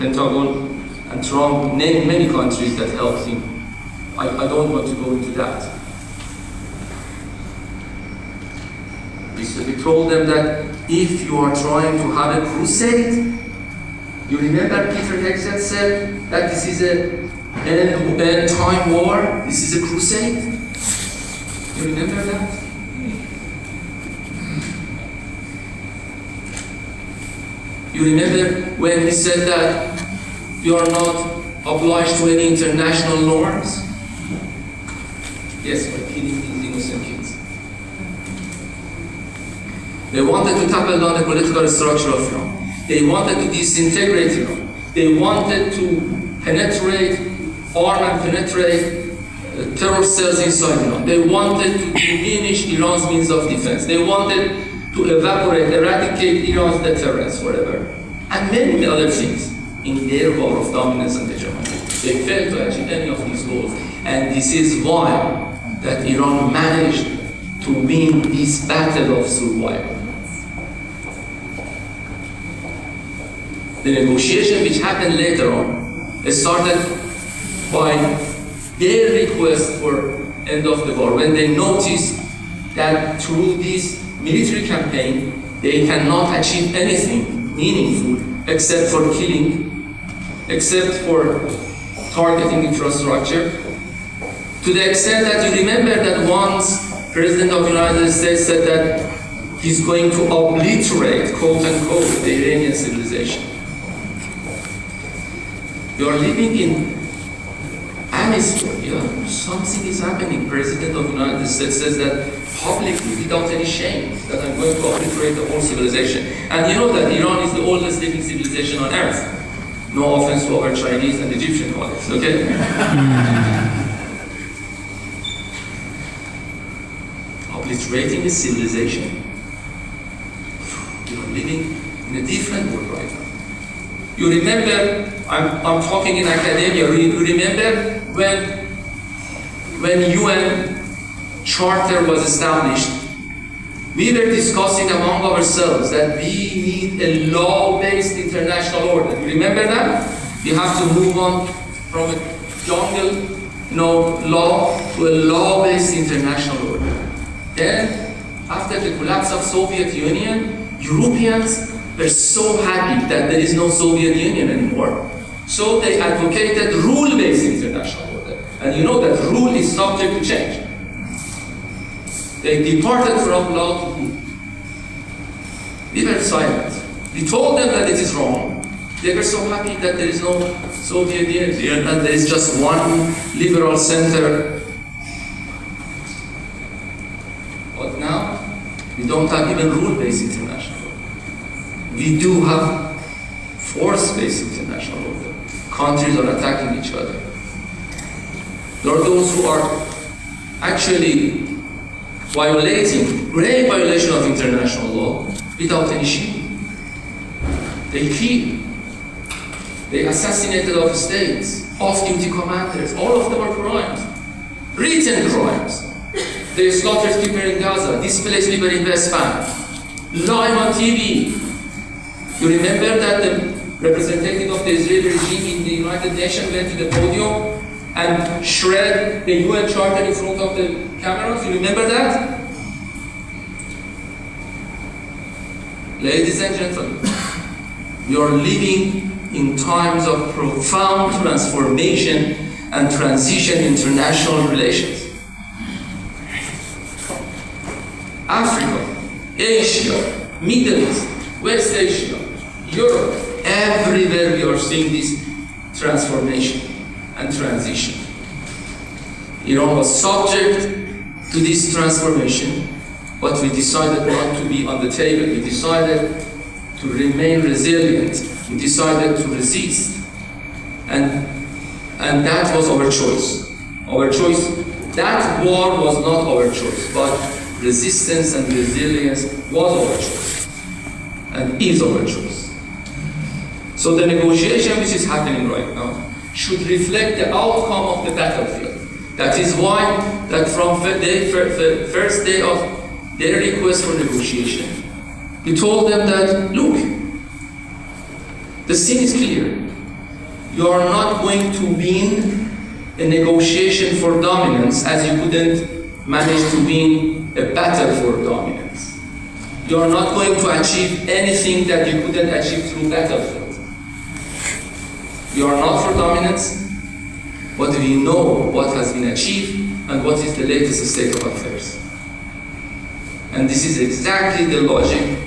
Pentagon and Trump named many countries that helped him. I don't want to go into that. We told them that if you are trying to have a crusade, you remember Peter Hegseth said that this is an end-time war, this is a crusade? You remember that? You remember when he said that you are not obliged to any international norms? Yes, by killing these innocent kids. They wanted to topple down the political structure of Iran. They wanted to disintegrate Iran. They wanted to penetrate, arm and penetrate terror cells inside Iran. They wanted to diminish Iran's means of defense. They wanted to eradicate Iran's deterrence forever. And many other things in their war of dominance and hegemony. They failed to achieve any of these goals. And this is why that Iran managed to win this battle of survival. The negotiation which happened later on started by their request for end of the war, when they noticed that through this military campaign they cannot achieve anything meaningful except for killing, except for targeting infrastructure, to the extent that you remember that once President of the United States said that he's going to obliterate, quote unquote, the Iranian civilization. You are living in atmosphere, yeah, something is happening. President of the United States says that publicly, without any shame, that I'm going to obliterate the whole civilization. And you know that Iran is the oldest living civilization on earth. No offense to our Chinese and Egyptian colleagues, okay? Obliterating a civilization. You are living in a different world right now. You remember, I'm talking in academia, you remember when UN Charter was established, we were discussing among ourselves that we need a law-based international order. You remember that? We have to move on from a jungle, law to a law-based international order. Then, after the collapse of Soviet Union, Europeans were so happy that there is no Soviet Union anymore. So they advocated rule-based international order. And you know that rule is subject to change. They departed from law to rule. We were silent. We told them that it is wrong. They were so happy that there is no Soviet Union and there is just one liberal center. But now, we don't have even rule-based international order. We do have force-based international order. Countries are attacking each other. There are those who are actually violating, grave violation of international law without any shame. They kill. They assassinated of states, off-duty commanders. All of them are crimes, written crimes. They slaughtered people in Gaza, displaced people in West Bank, live on TV. You remember that the representative of the Israeli regime in the United Nations went to the podium and shred the UN Charter in front of the cameras? You remember that? Ladies and gentlemen, we are living in times of profound transformation and transition in international relations. Africa, Asia, Middle East, West Asia, Europe, everywhere we are seeing this transformation and transition. Iran was subject to this transformation, but we decided not to be on the table. We decided to remain resilient. We decided to resist. And that was our choice. Our choice, that war was not our choice, but resistance and resilience was our choice and is our choice. So the negotiation which is happening right now should reflect the outcome of the battlefield. That is why that from the first day of their request for negotiation, we told them that, look, the scene is clear. you are not going to win a negotiation for dominance as you couldn't manage to win a battle for dominance. You are not going to achieve anything that you couldn't achieve through battlefield. You are not for dominance, but we know what has been achieved and what is the latest state of affairs. And this is exactly the logic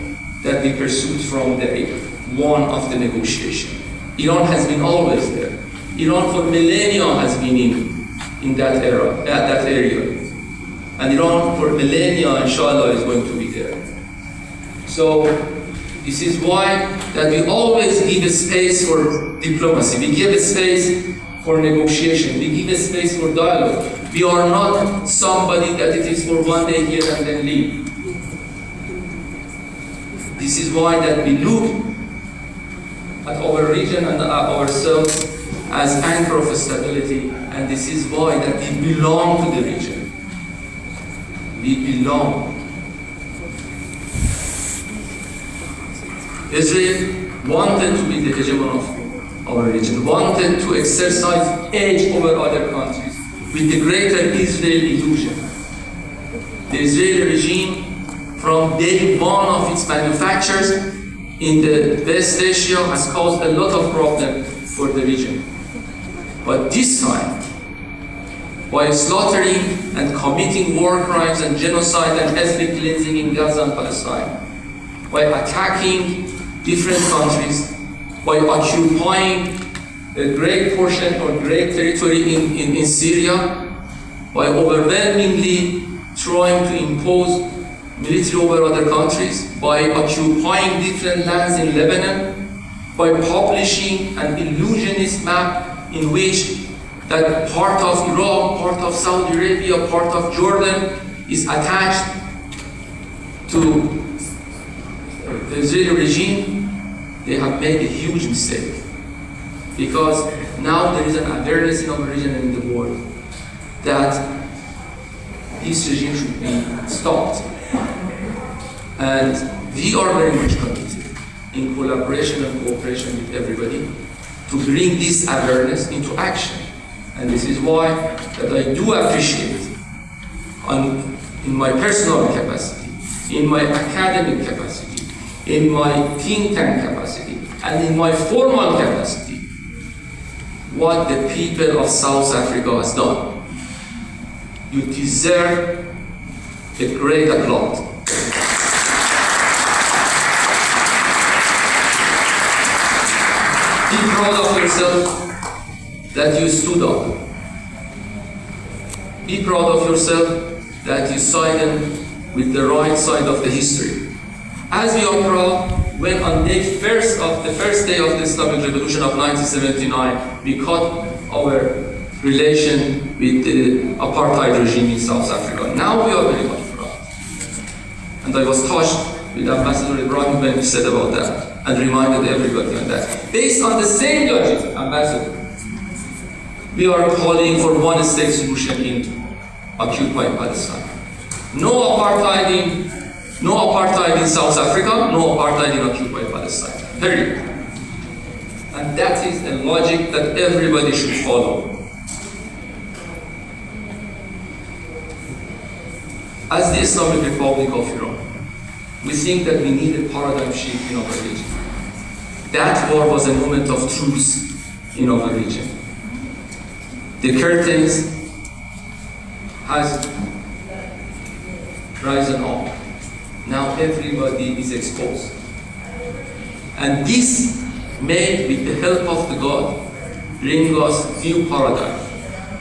that we pursued from day one of the negotiation. Iran has been always there. Iran for millennia has been in that area. And Iran for millennia, inshallah, is going to be there. So this is why that we always give a space for diplomacy. We give a space for negotiation. We give a space for dialogue. We are not somebody that it is for one day here and then leave. This is why that we look at our region and ourselves as anchor of stability, and this is why that we belong to the region. We belong. Israel wanted to be the hegemon of our region, wanted to exercise edge over other countries with the greater Israel illusion. The Israeli regime, from day one of its manufactures in the West Asia, has caused a lot of problems for the region. But this time, by slaughtering and committing war crimes and genocide and ethnic cleansing in Gaza and Palestine, by attacking different countries, by occupying a great portion or great territory in Syria, by overwhelmingly trying to impose military over other countries, by occupying different lands in Lebanon, by publishing an illusionist map in which that part of Iraq, part of Saudi Arabia, part of Jordan is attached to the Israeli regime. They have made a huge mistake, because now there is an awareness in our region and in the world that this regime should be stopped. And we are very much committed in collaboration and cooperation with everybody to bring this awareness into action. And this is why that I do appreciate in my personal capacity, in my academic capacity, in my think tank capacity, and in my formal capacity, what the people of South Africa has done. You deserve a great applause. Be proud of yourself that you stood up. Be proud of yourself that you sided with the right side of the history. As we are proud when on the first day of the Islamic Revolution of 1979, we cut our relation with the apartheid regime in South Africa. Now we are very much proud. And I was touched with Ambassador Ibrahim when he said about that and reminded everybody on that. Based on the same logic, Ambassador, we are calling for one-state solution in occupied Palestine. No apartheid in South Africa, no apartheid in occupied Palestine. Period. And that is a logic that everybody should follow. As the Islamic Republic of Iran, we think that we need a paradigm shift in our region. That war was a moment of truth in our region. The curtains has risen up. Now everybody is exposed. And this may, with the help of the God, bring us new paradigm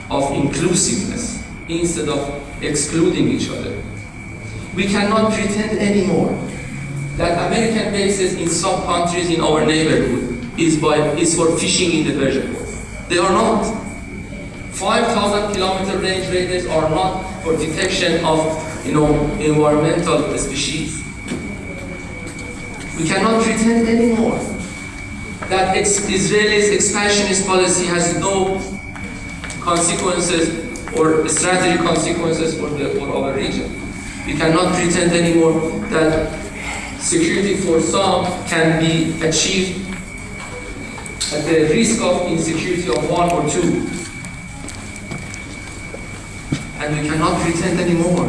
of inclusiveness instead of excluding each other. We cannot pretend anymore that American bases in some countries in our neighborhood is for fishing in the Persian Gulf. They are not. 5,000 kilometer range radars are not for detection of environmental species. We cannot pretend anymore that Israel's expansionist policy has no consequences or strategic consequences for our region. We cannot pretend anymore that security for some can be achieved at the risk of insecurity of one or two. And we cannot pretend anymore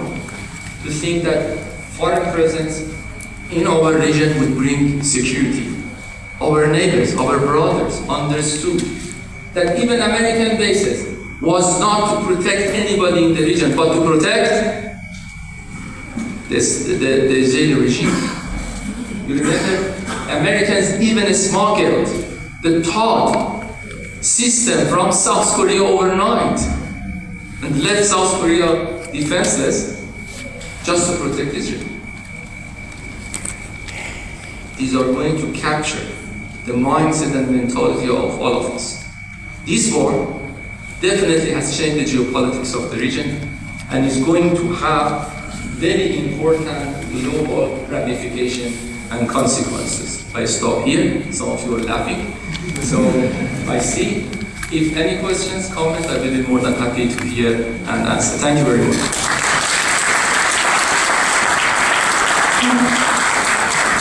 to think that foreign presence in our region would bring security. Our neighbors, our brothers understood that even American bases was not to protect anybody in the region, but to protect the Israeli regime. You remember, Americans even smuggled the TOD system from South Korea overnight and left South Korea defenseless just to protect Israel. These are going to capture the mindset and mentality of all of us. This war definitely has changed the geopolitics of the region and is going to have very important global ramification and consequences. I stop here. Some of you are laughing. So I see. If any questions, comments, I will be more than happy to hear and answer. Thank you very much.